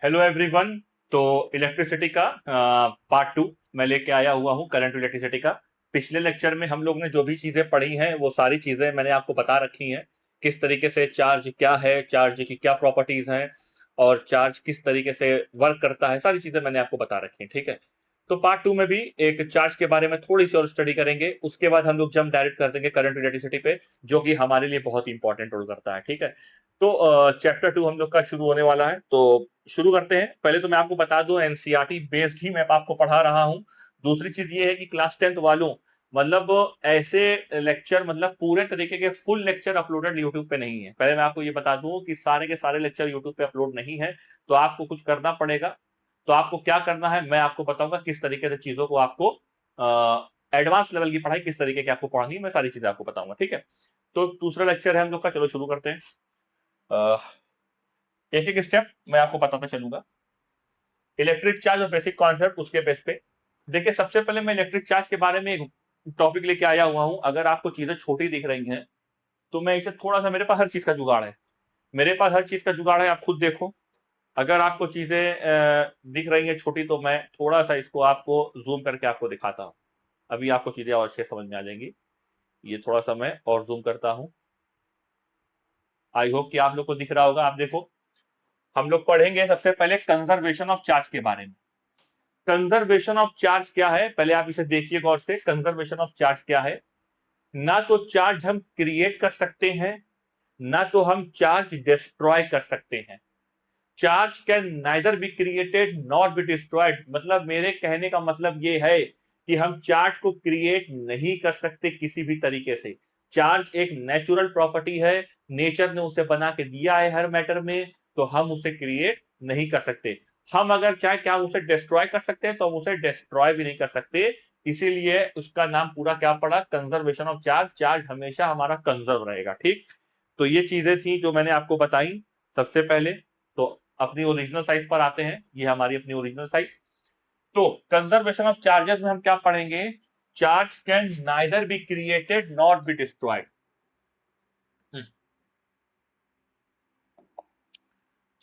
Hello everyone. तो electricity का part two मैं लेके आया हुआ हूँ, करंट इलेक्ट्रिसिटी का। पिछले लेक्चर में हम लोग ने जो भी चीजें पढ़ी हैं वो सारी चीजें मैंने आपको बता रखी हैं। किस तरीके से चार्ज क्या है, चार्ज की क्या प्रॉपर्टीज हैं और चार्ज किस तरीके से वर्क करता है, सारी चीजें मैंने आपको बता रखी हैं। ठीक है। तो पार्ट टू में भी एक चार्ज के बारे में थोड़ी सी और स्टडी करेंगे, उसके बाद हम लोग जंप डायरेक्ट कर देंगे करंट इलेक्ट्रिसिटी पे, जो कि हमारे लिए बहुत इंपॉर्टेंट रोल करता है। ठीक है। तो चैप्टर टू हम लोग का शुरू होने वाला है, तो शुरू करते हैं। पहले तो मैं आपको बता दूं, एनसीईआरटी बेस्ड ही मैं आपको पढ़ा रहा हूं। दूसरी चीज ये है कि क्लास 10th वालों, मतलब ऐसे लेक्चर, मतलब पूरे तरीके के फुल लेक्चर अपलोडेड यूट्यूब पे नहीं है। पहले मैं आपको ये बता दूं कि सारे के सारे लेक्चर यूट्यूब पे अपलोड नहीं है, तो आपको कुछ करना पड़ेगा। तो आपको क्या करना है मैं आपको बताऊंगा, किस तरीके से चीजों को आपको एडवांस लेवल की पढ़ाई किस तरीके की आपको पढ़नी है, मैं सारी चीजें आपको बताऊंगा। ठीक है। तो दूसरा लेक्चर है हम लोग का, चलो शुरू करते हैं। एक एक स्टेप मैं आपको बताता चलूंगा। इलेक्ट्रिक चार्ज और बेसिक कॉन्सेप्ट, उसके बेस पे देखिए, सबसे पहले मैं इलेक्ट्रिक चार्ज के बारे में एक टॉपिक लेके आया हुआ हूं। अगर आपको चीजें छोटी दिख रही हैं तो मैं इसे थोड़ा सा, मेरे पास हर चीज का जुगाड़ है, मेरे पास हर चीज का जुगाड़ है, आप खुद देखो। अगर आपको चीजें दिख रही हैं छोटी, तो मैं थोड़ा सा इसको आपको जूम करके आपको दिखाता हूं। अभी आपको चीजें और अच्छे समझ में आ जाएंगी। ये थोड़ा सा मैं और जूम करता हूं। आई होप कि आप लोग को दिख रहा होगा। आप देखो, हम लोग पढ़ेंगे सबसे पहले कंजर्वेशन ऑफ चार्ज के बारे में। कंजर्वेशन ऑफ चार्ज क्या है, पहले आप इसे देखिए गौर से। कंजर्वेशन ऑफ चार्ज क्या है? ना तो चार्ज हम क्रिएट कर सकते हैं, ना तो हम चार्ज डिस्ट्रॉय कर सकते हैं। Charge can neither be created not be destroyed. मतलब मेरे कहने का मतलब यह है कि हम चार्ज को क्रिएट नहीं कर सकते किसी भी तरीके से। चार्ज एक नेचुरल प्रॉपर्टी है, नेचर ने उसे बना के दिया है हर मैटर में, तो हम उसे क्रिएट नहीं कर सकते। हम अगर चाहे क्या उसे डिस्ट्रॉय कर सकते हैं, तो हम उसे डिस्ट्रॉय भी नहीं कर सकते। इसीलिए उसका नाम पूरा क्या पड़ा, कंजर्वेशन ऑफ चार्ज। चार्ज हमेशा हमारा कंजर्व रहेगा। ठीक। तो ये चीजें थी जो मैंने आपको बताई सबसे पहले। तो अपनी ओरिजिनल साइज पर आते हैं, ये हमारी अपनी ओरिजिनल साइज। तो कंजर्वेशन ऑफ चार्जेस में हम क्या पढ़ेंगे? Charge can neither be created not be destroyed.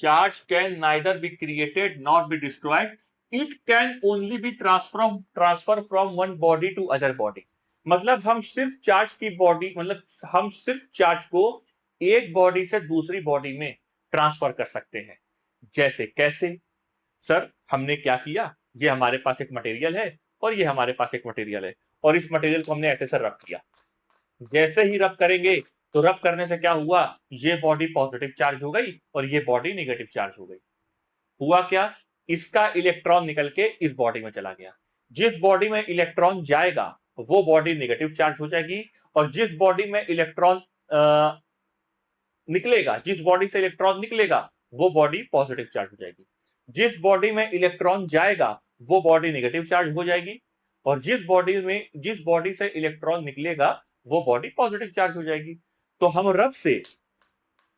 Charge can neither be created not be destroyed. It can only be transfer from one body to other body. मतलब हम सिर्फ charge की body, मतलब हम सिर्फ चार्ज को एक बॉडी से दूसरी बॉडी में ट्रांसफर कर सकते हैं। जैसे कैसे? सर हमने क्या किया, ये हमारे पास एक मटेरियल है और ये हमारे पास एक मटेरियल है, और इस मटेरियल को हमने ऐसे सर रब किया। जैसे ही रब करेंगे, तो रब करने से क्या हुआ, ये बॉडी पॉजिटिव चार्ज हो गई और ये बॉडी नेगेटिव चार्ज हो गई। हुआ क्या, इसका इलेक्ट्रॉन निकल के इस बॉडी में चला गया। जिस बॉडी में इलेक्ट्रॉन जाएगा वो बॉडी नेगेटिव चार्ज हो जाएगी, और जिस बॉडी में इलेक्ट्रॉन निकलेगा, जिस बॉडी से इलेक्ट्रॉन निकलेगा वो बॉडी पॉजिटिव चार्ज हो जाएगी। जिस बॉडी में इलेक्ट्रॉन जाएगा वो बॉडी नेगेटिव चार्ज हो जाएगी, और जिस बॉडी से इलेक्ट्रॉन निकलेगा वो बॉडी पॉजिटिव चार्ज हो जाएगी। तो हम रब से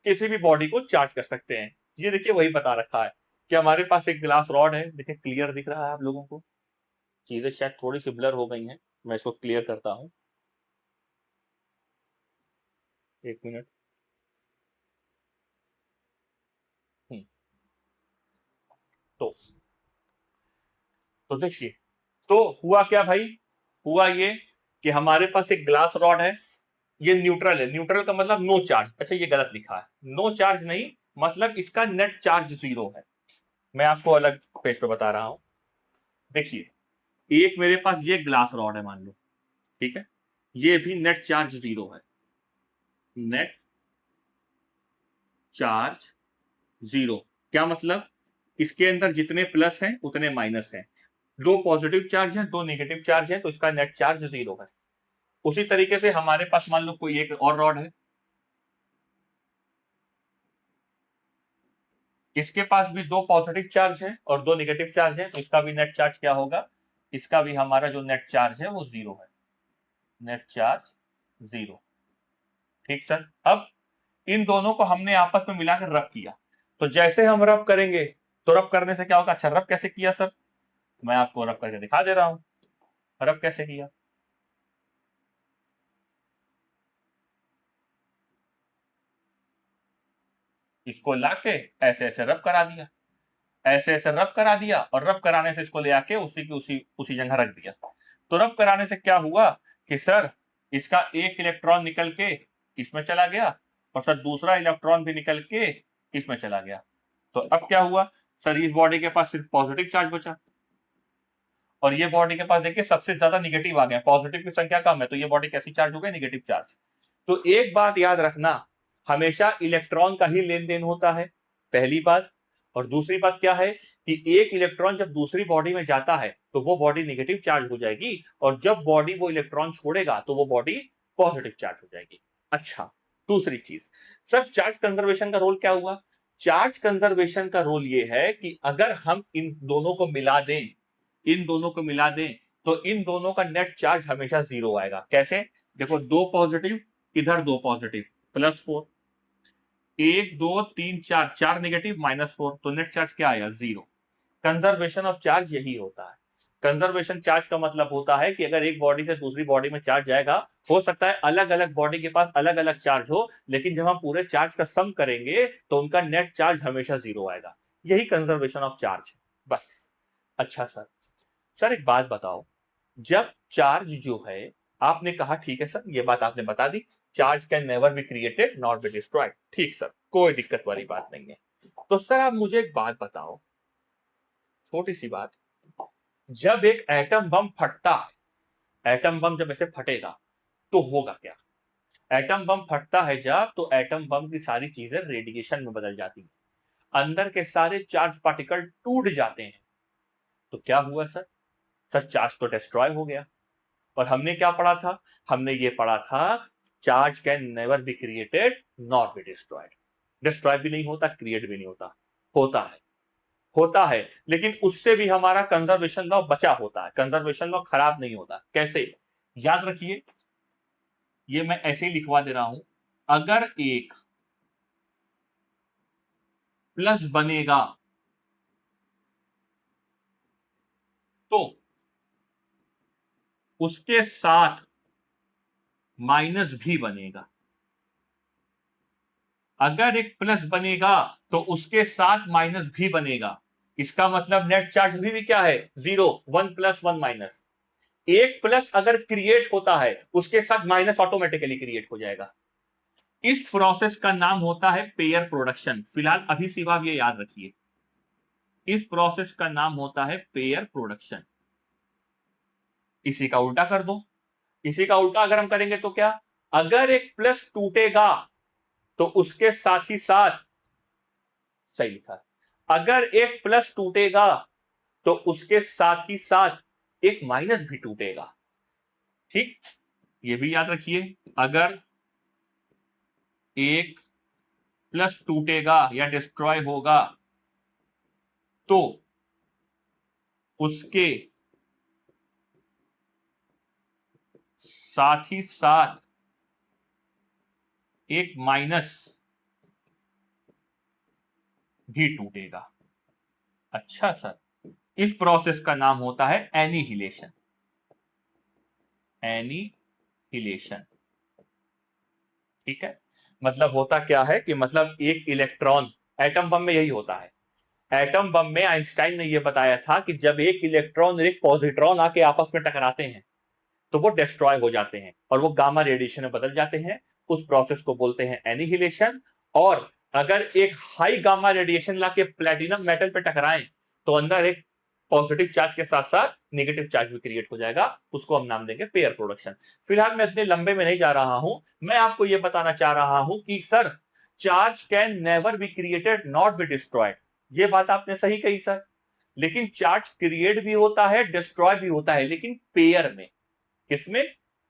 किसी भी बॉडी को चार्ज कर सकते हैं। ये देखिए वही बता रखा है कि हमारे पास एक ग्लास रॉड है। देखिए क्लियर दिख रहा है आप लोगों को? चीजें शायद थोड़ी सी ब्लर हो गई हैं, मैं इसको क्लियर करता हूं। एक मिनट। हम्म, तो तो देखिए, तो हुआ क्या भाई, हुआ ये कि हमारे पास एक ग्लास रॉड है। ये न्यूट्रल है। न्यूट्रल का मतलब नो चार्ज। अच्छा ये गलत लिखा है, नो चार्ज नहीं, मतलब इसका नेट चार्ज जीरो है। मैं आपको अलग पेज पे बता रहा हूं। देखिए, एक मेरे पास ये ग्लास रॉड है मान लो, ठीक है, ये भी नेट चार्ज जीरो है। नेट चार्ज जीरो, क्या मतलब? इसके अंदर जितने प्लस हैं उतने माइनस हैं। दो पॉजिटिव चार्ज है, दो नेगेटिव चार्ज है, तो इसका नेट चार्ज जीरो है। उसी तरीके से हमारे पास मान लो कोई एक और रॉड है, इसके पास भी दो पॉजिटिव चार्ज है और दो नेगेटिव चार्ज है, तो इसका भी नेट चार्ज क्या होगा? इसका भी हमारा जो नेट चार्ज है वो जीरो है। Net charge zero. ठीक सर। अब इन दोनों को हमने आपस में मिलाकर रब किया। तो जैसे हम रब करेंगे, तो रब करने से क्या होगा? अच्छा रब कैसे किया सर? मैं आपको रब करके दिखा दे रहा हूं। रब कैसे किया? इसको लाके ऐसे ऐसे रब करा दिया। ऐसे ऐसे रब करा दिया और रब कराने से इसको ले आके उसी की उसी जगह रख दिया। तो रब कराने से क्या हुआ कि सर इसका एक इलेक्ट्रॉन निकल के इसमें चला गया और सर दूसरा इलेक्ट्रॉन भी निकल के इसमें चला गया। तो अब क्या हुआ सर, इस बॉडी के पास सिर्फ पॉजिटिव चार्ज बचा और ये बॉडी के पास देखिए सबसे ज्यादा निगेटिव आ गया, पॉजिटिव की संख्या कम है, तो ये बॉडी कैसी चार्ज हो गई, निगेटिव चार्ज। तो एक बात याद रखना, हमेशा इलेक्ट्रॉन का ही लेन देन होता है, पहली बात। और दूसरी बात क्या है कि एक इलेक्ट्रॉन जब दूसरी बॉडी में जाता है तो वो बॉडी निगेटिव चार्ज हो जाएगी और जब बॉडी वो इलेक्ट्रॉन छोड़ेगा तो वो बॉडी पॉजिटिव चार्ज हो जाएगी। अच्छा, दूसरी चीज सर, चार्ज कंजर्वेशन का रोल क्या हुआ? चार्ज कंजर्वेशन का रोल ये है कि अगर हम इन दोनों को मिला दें, इन दोनों को मिला दें तो इन दोनों का नेट चार्ज हमेशा जीरो आएगा। कैसे? देखो, दो पॉजिटिव इधर, दो पॉजिटिव, +4, 1 2 3 4, 4 नेगेटिव -4, तो नेट चार्ज क्या आया? जीरो। कंजर्वेशन ऑफ चार्ज यही होता है। कंजर्वेशन चार्ज का मतलब होता है कि अगर एक बॉडी से दूसरी बॉडी में चार्ज जाएगा, हो सकता है अलग अलग बॉडी के पास अलग अलग चार्ज हो, लेकिन जब हम पूरे चार्ज का सम करेंगे तो उनका नेट चार्ज हमेशा जीरो आएगा। यही कंजर्वेशन ऑफ चार्ज है, बस। अच्छा सर एक बात बताओ, जब चार्ज जो है, आपने कहा ठीक है सर, ये बात आपने बता दी, charge can never be created not be destroyed. ठीक सर, कोई दिक्कत वाली बात नहीं है। तो सर आप मुझे एक बात बताओ, छोटी सी बात, जब एक एटम बम फटता है, एटम बम जब ऐसे फटेगा तो होगा क्या? एटम बम फटता है जब, तो एटम बम की सारी चीजें रेडिएशन में बदल जाती हैं, अंदर के सारे चार्ज पार्टिकल टूट जाते हैं। तो क्या हुआ सर? सर चार्ज तो डिस्ट्रॉय हो गया। और हमने क्या पढ़ा था? हमने ये पढ़ा था, charge can never be created not be destroyed. Destroy भी नहीं होता, क्रिएट भी नहीं होता, होता है, होता है, लेकिन उससे भी हमारा कंजर्वेशन लॉ बचा होता है, कंजर्वेशन लॉ खराब नहीं होता। कैसे? याद रखिए, ये मैं ऐसे ही लिखवा दे रहा हूं, अगर एक प्लस बनेगा तो उसके साथ माइनस भी बनेगा। अगर एक प्लस बनेगा तो उसके साथ माइनस भी बनेगा। इसका मतलब नेट चार्ज भी क्या है? Zero, 1 + 1 minus. एक प्लस अगर क्रिएट होता है उसके साथ माइनस ऑटोमेटिकली क्रिएट हो जाएगा। इस प्रोसेस का नाम होता है पेयर प्रोडक्शन। फिलहाल अभी सिर्फ आप ये याद रखिए, इस प्रोसेस का नाम होता है पेयर प्रोडक्शन। इसी का उल्टा कर दो, इसी का उल्टा अगर हम करेंगे तो क्या? अगर एक प्लस टूटेगा तो उसके साथ ही साथ, सही लिखा, अगर एक प्लस टूटेगा तो उसके साथ ही साथ एक माइनस भी टूटेगा। ठीक, ये भी याद रखिए, अगर एक प्लस टूटेगा या डिस्ट्रॉय होगा तो उसके साथ ही साथ एक माइनस भी टूटेगा। अच्छा सर, इस प्रोसेस का नाम होता है एनिहिलेशन। एनिहिलेशन, ठीक है। मतलब होता क्या है कि मतलब एक इलेक्ट्रॉन, एटम बम में यही होता है। एटम बम में आइंस्टाइन ने यह बताया था कि जब एक इलेक्ट्रॉन और एक पॉजिट्रॉन आके आपस में टकराते हैं तो वो डिस्ट्रॉय हो जाते हैं और वो गामा रेडिएशन में बदल जाते हैं। उस प्रोसेस को बोलते हैं एनिहिलेशन। और अगर एक हाई गामा रेडिएशन लाके प्लेटिनम मेटल पे टकराएं तो अंदर एक पॉजिटिव चार्ज के साथ साथ नेगेटिव चार्ज भी क्रिएट हो जाएगा। उसको हम नाम देंगे पेयर प्रोडक्शन। फिलहाल मैं इतने लंबे में नहीं जा रहा हूं, मैं आपको यह बताना चाह रहा हूं कि sir, charge can never be created not be destroyed. ये बात आपने सही कही सर, लेकिन चार्ज क्रिएट भी होता है, डिस्ट्रॉय भी होता है, लेकिन पेयर में। किसमें?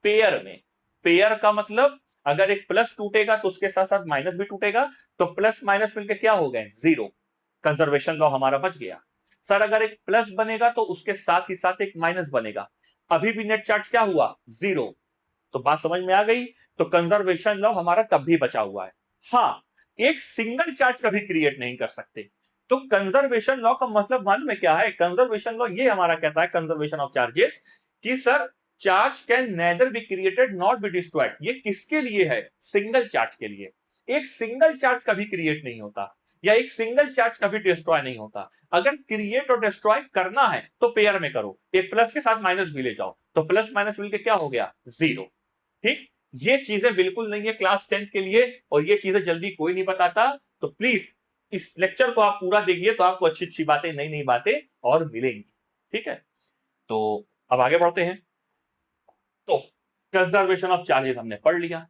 पेयर में। पेयर का मतलब अगर एक प्लस टूटेगा तो उसके साथ साथ माइनस भी टूटेगा, तो प्लस माइनस मिलकर क्या हो गए? जीरो। कंजर्वेशन लॉ हमारा बच गया। सर अगर एक प्लस बनेगा तो उसके साथ ही साथ एक माइनस बनेगा, अभी भी नेट चार्ज क्या हुआ? जीरो। तो बात समझ में आ गई? तो कंजर्वेशन लॉ हमारा तब भी बचा हुआ है। हाँ, एक सिंगल चार्ज कभी क्रिएट नहीं कर सकते। तो कंजर्वेशन लॉ का मतलब मालूम है क्या है? कंजर्वेशन लॉ ये हमारा कहता है, कंजर्वेशन ऑफ चार्जेस, कि sir charge can nether B created not be destroyed. ये किसके लिए है? सिंगल चार्ज के लिए। एक सिंगल चार्ज कभी क्रिएट नहीं होता, या एक सिंगल चार्ज कभी डिस्ट्रॉय नहीं होता। अगर क्रिएट और डिस्ट्रॉय करना है तो पेयर में करो, एक प्लस के साथ माइनस भी ले जाओ, तो प्लस माइनस मिलके क्या हो गया, जीरो। ठीक, ये चीजें बिल्कुल नहीं है क्लास 10 के लिए, और ये चीजें जल्दी कोई नहीं बताता। तो प्लीज इस लेक्चर को आप पूरा देखिए, तो आपको अच्छी अच्छी बातें, नई नई बातें और मिलेंगी। ठीक है, तो अब आगे बढ़ते हैं। तो कंजर्वेशन ऑफ चार्जेस हमने पढ़ लिया।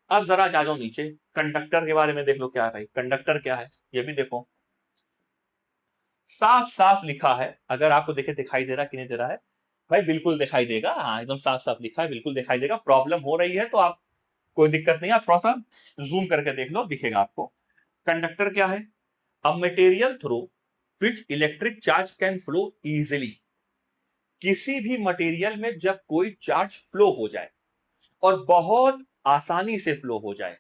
अब जरा जा जाओ नीचे, कंडक्टर के बारे में देख लो क्या है भाई, कंडक्टर क्या है ये भी देखो। साफ साफ लिखा है, अगर आपको देखे दिखाई दे रहा कि नहीं दे रहा है भाई, बिल्कुल दिखाई देगा, हाँ एकदम साफ साफ लिखा है, बिल्कुल दिखाई देगा। प्रॉब्लम हो रही है तो आप, कोई दिक्कत नहीं, आप थोड़ा सा जूम करके देख लो, दिखेगा आपको। कंडक्टर क्या है, a material through which electric charge can flow easily. किसी भी मटेरियल में जब कोई चार्ज फ्लो हो जाए और बहुत आसानी से फ्लो हो जाए,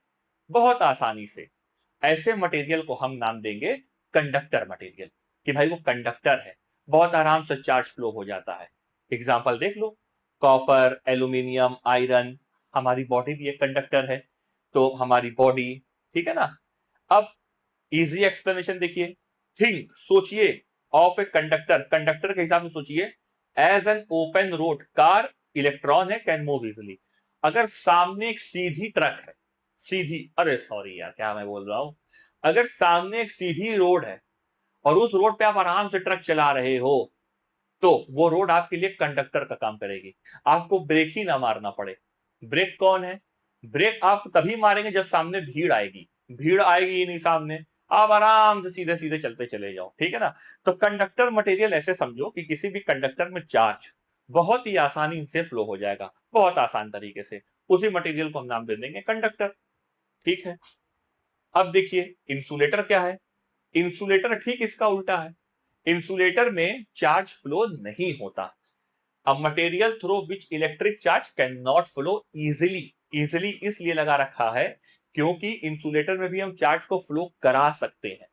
बहुत आसानी से, ऐसे मटेरियल को हम नाम देंगे कंडक्टर मटेरियल, कि भाई वो कंडक्टर है, बहुत आराम से चार्ज फ्लो हो जाता है। एग्जांपल देख लो, कॉपर, एल्यूमिनियम, आयरन, हमारी बॉडी भी एक कंडक्टर है, तो हमारी बॉडी, ठीक है ना। अब इजी एक्सप्लेनेशन देखिए, थिंक, सोचिए ऑफ ए कंडक्टर, कंडक्टर के हिसाब से सोचिए, as an open road car, electron है, कैन मूव इजिली। अगर सामने एक सीधी ट्रक है, सीधी, अरे सॉरी यार क्या मैं बोल रहा हूं, अगर सामने एक सीधी रोड है और उस रोड पे आप आराम से ट्रक चला रहे हो, तो वो रोड आपके लिए कंडक्टर का काम करेगी, आपको ब्रेक ही ना मारना पड़े। ब्रेक कौन है, ब्रेक आप तभी मारेंगे जब सामने भीड़ आएगी, भीड़ आएगी ही नहीं सामने, आप आराम से सीधे सीधे चलते चले जाओ, ठीक है ना। तो कंडक्टर मटेरियल ऐसे समझो कि किसी भी कंडक्टर में चार्ज बहुत ही आसानी से फ्लो हो जाएगा, बहुत आसान तरीके से, उसी मटेरियल को हम नाम दे देंगे कंडक्टर। ठीक है, अब देखिए इंसुलेटर क्या है, इंसुलेटर ठीक इसका उल्टा है। इंसुलेटर में चार्ज फ्लो नहीं होता, a material through which electric charge can not flow easily. Easily इसलिए लगा रखा है क्योंकि इंसुलेटर में भी हम चार्ज को फ्लो करा सकते हैं,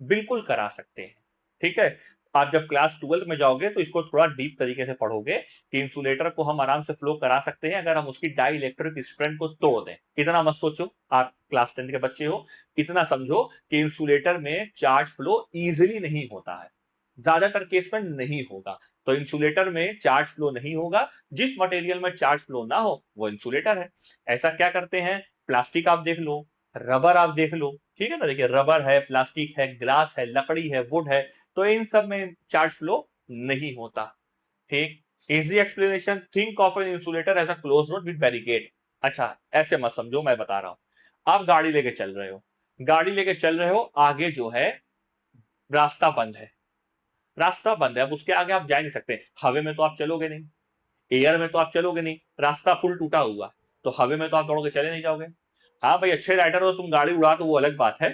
बिल्कुल करा सकते हैं। ठीक है, आप जब क्लास 12 में जाओगे तो इसको थोड़ा डीप तरीके से पढ़ोगे कि इंसुलेटर को हम आराम से फ्लो करा सकते हैं अगर हम उसकी डाई इलेक्ट्रिक स्ट्रेंथ को तोड़ दें। इतना मत सोचो, आप क्लास 10 के बच्चे हो, इतना समझो कि इंसुलेटर में चार्ज फ्लो इजिली नहीं होता है, ज्यादातर केस में नहीं होगा। तो इंसुलेटर में चार्ज फ्लो नहीं होगा, जिस मटेरियल में चार्ज फ्लो ना हो वो इंसुलेटर है। ऐसा क्या करते हैं, प्लास्टिक आप देख लो, रबर आप देख लो, ठीक है ना, देखिए रबर है, प्लास्टिक है, ग्लास है, लकड़ी है, वुड है, तो इन सब में चार्ज फ्लो नहीं होता। ठीक, easy explanation, think of an insulator as a close road with barricade. अच्छा ऐसे मत समझो, मैं बता रहा हूं, आप गाड़ी लेके चल रहे हो, गाड़ी लेके चल रहे हो, आगे जो है रास्ता बंद है, रास्ता बंद है, अब उसके आगे आप जा नहीं सकते, हवा में तो आप चलोगे नहीं, एयर में तो आप चलोगे नहीं, रास्ता पुल टूटा हुआ, तो हवा में तो आप दौड़ के चले नहीं जाओगे। हाँ भाई अच्छे राइडर हो तुम, गाड़ी उड़ा तो वो अलग बात है,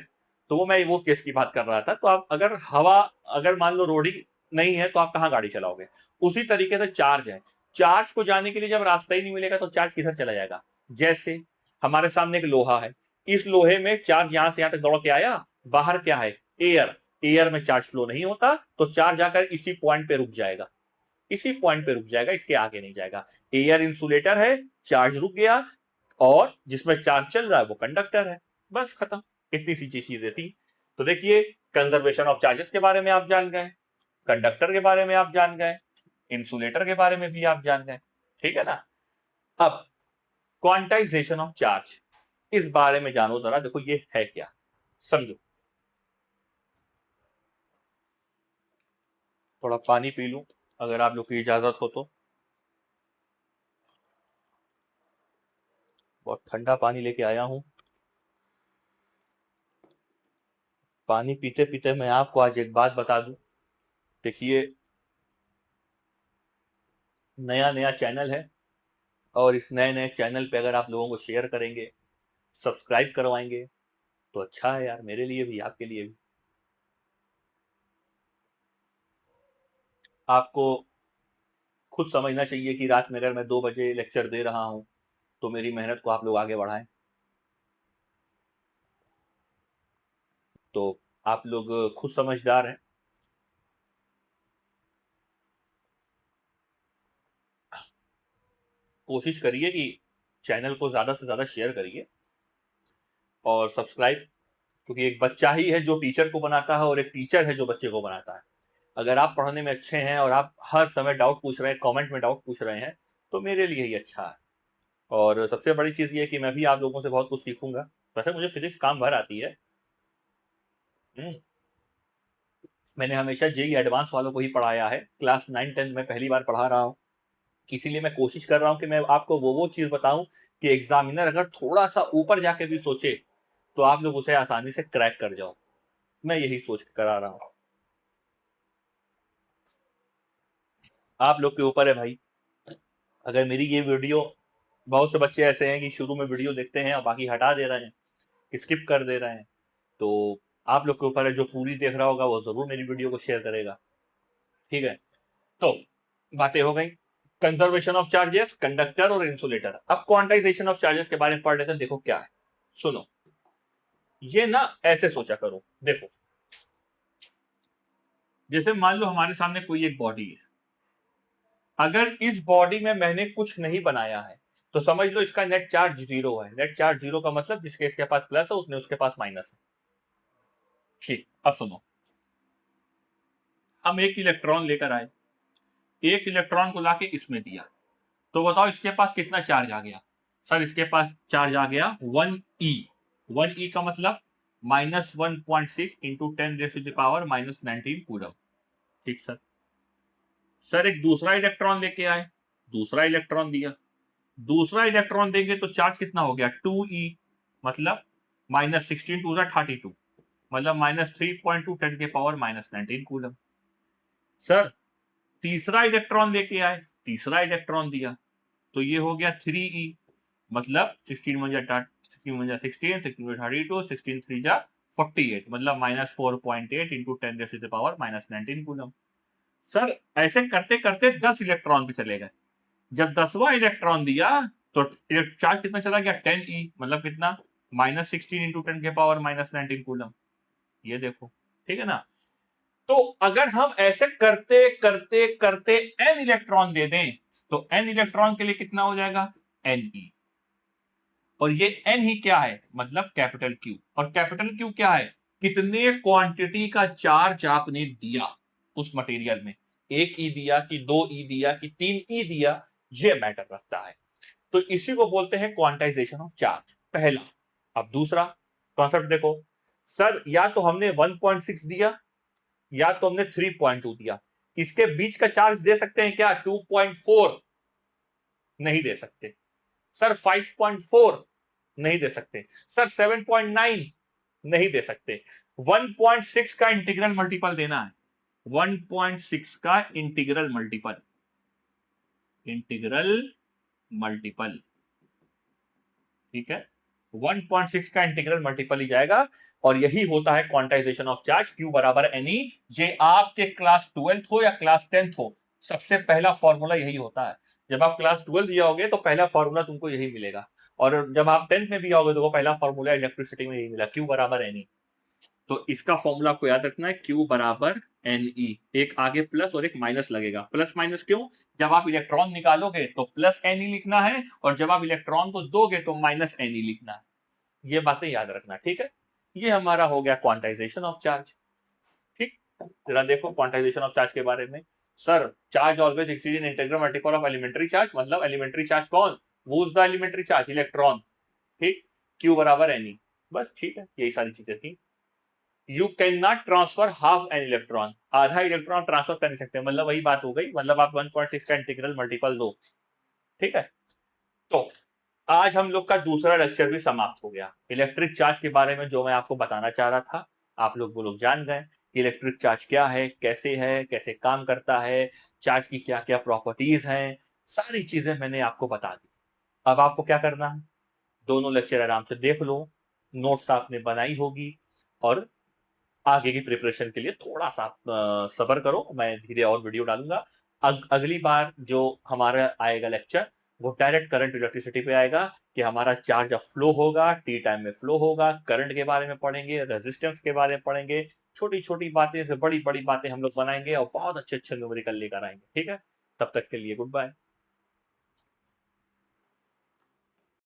तो वो मैं वो केस की बात कर रहा था। तो आप अगर हवा, अगर मान लो रोड ही नहीं है तो आप कहाँ गाड़ी चलाओगे। उसी तरीके से चार्ज है, चार्ज को जाने के लिए जब रास्ता ही नहीं मिलेगा तो चार्ज किधर चला जाएगा। जैसे हमारे सामने एक लोहा है, इस लोहे में चार्ज यहां से यहां तक दौड़ के आया, बाहर क्या है, एयर, एयर में चार्ज फ्लो नहीं होता, तो चार्ज आकर इसी पॉइंट पे रुक जाएगा, इसी पॉइंट पे रुक जाएगा, इसके आगे नहीं जाएगा। एयर इंसुलेटर है, चार्ज रुक गया, और जिसमें चार्ज चल रहा है वो कंडक्टर है, बस खत्म। इतनी सी चीजें थी। तो देखिए कंजर्वेशन ऑफ चार्जेस के बारे में आप जान गए, कंडक्टर के बारे में आप जान गए, इंसुलेटर के बारे में भी आप जान गए, ठीक है ना। अब क्वांटाइजेशन ऑफ चार्ज, इस बारे में जानो जरा, देखो ये है क्या, समझो। थोड़ा पानी पी लूं अगर आप लोग की इजाजत हो तो, बहुत ठंडा पानी लेके आया हूं। पानी पीते पीते मैं आपको आज एक बात बता दूं, देखिए नया नया चैनल है, और इस नए नए चैनल पे अगर आप लोगों को शेयर करेंगे, सब्सक्राइब करवाएंगे, तो अच्छा है यार, मेरे लिए भी आपके लिए भी। आपको खुद समझना चाहिए कि रात में अगर मैं 2 बजे लेक्चर दे रहा हूं तो मेरी मेहनत को आप लोग आगे बढ़ाएं। तो आप लोग खुद समझदार हैं, कोशिश करिए कि चैनल को ज्यादा से ज्यादा शेयर करिए और सब्सक्राइब क्योंकि एक बच्चा ही है जो टीचर को बनाता है और एक टीचर है जो बच्चे को बनाता है। अगर आप पढ़ने में अच्छे हैं और आप हर समय डाउट पूछ रहे हैं, कमेंट में डाउट पूछ रहे हैं, तो मेरे लिए ही अच्छा है। और सबसे बड़ी चीज़ ये है कि मैं भी आप लोगों से बहुत कुछ सीखूंगा। वैसे मुझे फिजिक्स काम भर आती है। मैंने हमेशा जेई एडवांस वालों को ही पढ़ाया है। क्लास 9-10 में पहली बार पढ़ा रहा हूँ, इसीलिए मैं कोशिश कर रहा हूँ कि मैं आपको वो चीज़ बताऊं कि एग्जामिनर अगर थोड़ा सा ऊपर जाके भी सोचे तो आप लोग उसे आसानी से क्रैक कर जाओ। मैं यही सोच के करा रहा हूँ। आप लोग के ऊपर है भाई। अगर मेरी ये वीडियो, बहुत से बच्चे ऐसे हैं कि शुरू में वीडियो देखते हैं और बाकी हटा दे रहे हैं, स्किप कर दे रहे हैं, तो आप लोग के ऊपर है। जो पूरी देख रहा होगा वो जरूर मेरी वीडियो को शेयर करेगा। ठीक है, तो बातें हो गई कंजर्वेशन ऑफ चार्जेस, कंडक्टर और इंसुलेटर। अब क्वांटाइजेशन ऑफ चार्जेस के बारे में पढ़ लेते हैं। देखो क्या है, सुनो। ये ना ऐसे सोचा करो, देखो जैसे मान लो हमारे सामने कोई एक बॉडी है। अगर इस बॉडी में मैंने कुछ नहीं बनाया है तो समझ लो इसका नेट चार्ज 0 है। नेट चार्ज 0 का मतलब जिसके इसके पास प्लस है उतने उसके पास माइनस है। ठीक, अब सुनो, हम एक इलेक्ट्रॉन लेकर आए, एक इलेक्ट्रॉन को लाके इसमें दिया, तो बताओ इसके पास कितना चार्ज आ गया। सर इसके पास चार्ज आ गया 1e। 1e का मतलब -1.6 इंटू 10⁻⁻19 कूलम। ठीक सर। सर एक दूसरा इलेक्ट्रॉन लेके आए, दूसरा इलेक्ट्रॉन दिया, दूसरा इलेक्ट्रॉन देंगे तो चार्ज कितना हो गया 2e, मतलब -16 2 32, मतलब -3.2 10⁻⁻19 कूलम। सर तीसरा इलेक्ट्रॉन लेके आए, तीसरा इलेक्ट्रॉन दिया, तो ये हो गया 3e, मतलब 16 मतलब -4.8 इंटू 10⁻⁻19 कूलम। सर ऐसे करते करते 10 इलेक्ट्रॉन पे चले गए। जब 10वां इलेक्ट्रॉन दिया तो चार्ज कितना चला गया 10e, मतलब कितना -16 इंटू 10⁻⁻19 कूलम। ये देखो, ठीक है ना। तो अगर हम ऐसे करते करते करते n इलेक्ट्रॉन दे दें तो n इलेक्ट्रॉन के लिए कितना हो जाएगा ne। और ये n ही क्या है, मतलब कैपिटल Q। और कैपिटल Q क्या है, कितने क्वांटिटी का चार्ज आपने दिया उस मटेरियल में। 1e दिया कि 2e दिया कि 3e दिया, ये मैटर रखता है। तो इसी को बोलते हैं क्वांटाइजेशन ऑफ चार्ज, पहला। अब दूसरा कॉन्सेप्ट देखो। सर या तो हमने 1.6 दिया या तो हमने 3.2 दिया, इसके बीच का चार्ज दे सकते हैं क्या 2.4? नहीं दे सकते। सर 5.4 नहीं दे सकते। सर 7.9 नहीं दे सकते। 1.6 का इंटीग्रल मल्टीपल देना है, 1.6 का इंटीग्रल मल्टीपल, इंटीग्रल मल्टीपल, ठीक है। 1.6 का इंटीग्रल मल्टीपल ही जाएगा। और यही होता है क्वांटाइजेशन ऑफ चार्ज, Q बराबर Ne। ये आपके क्लास 12th हो या क्लास 10th हो, सबसे पहला फॉर्मूला यही होता है। जब आप क्लास 12 जाओगे तो पहला फॉर्मूला तुमको यही मिलेगा, और जब आप 10th में भी आओगे तो पहला फॉर्मूला इलेक्ट्रिसिटी में यही मिला, Q बराबर Ne। तो इसका फॉर्मूला आपको याद रखना है, Q बराबर Ne। एक आगे प्लस और एक माइनस लगेगा। प्लस माइनस क्यों, जब आप इलेक्ट्रॉन निकालोगे तो प्लस Ne लिखना है, और जब आप इलेक्ट्रॉन को दोगे तो माइनस Ne लिखना है। ये बातें याद रखना, ठीक है। ये हमारा हो गया क्वांटाइजेशन ऑफ चार्ज। ठीक, जरा देखो क्वांटाइजेशन ऑफ चार्ज के बारे में। Sir charge always exceed in integral multiple of elementary charge, मतलब एलिमेंट्री चार्ज कौन, who is the elementary charge, electron. ठीक, Q बराबर Ne। बस ठीक है, यही सारी चीजें थी। You can not transfer half an electron, आधा इलेक्ट्रॉन ट्रांसफर कर नहीं सकते, मतलब वही बात हो गई, मतलब आप 1.6 का इंटीग्रल मल्टीपल दो। ठीक है, तो आज हम लोग का दूसरा लेक्चर भी समाप्त हो गया। इलेक्ट्रिक चार्ज के बारे में जो मैं आपको बताना चाह रहा था, आप लोग वो लोग जान गए कि इलेक्ट्रिक चार्ज क्या है, कैसे काम करता है, चार्ज की क्या क्या प्रॉपर्टीज हैं, सारी चीजें मैंने आपको बता दी। अब आपको क्या करना है, दोनों लेक्चर आराम से देख लो, नोट्स आपने बनाई होगी, और आगे की प्रिपरेशन के लिए थोड़ा सा सब्र करो, मैं धीरे और वीडियो डालूंगा। अगली बार जो हमारा आएगा लेक्चर, वो डायरेक्ट करंट इलेक्ट्रिसिटी पे आएगा, कि हमारा चार्ज अब फ्लो होगा, टी टाइम में फ्लो होगा, करंट के बारे में पढ़ेंगे, रेजिस्टेंस के बारे में पढ़ेंगे, छोटी छोटी बातें से बड़ी बड़ी बातें हम लोग बनाएंगे और बहुत अच्छे अच्छे न्यूमेरिकल लेकर आएंगे। ठीक है, तब तक के लिए गुड बाय।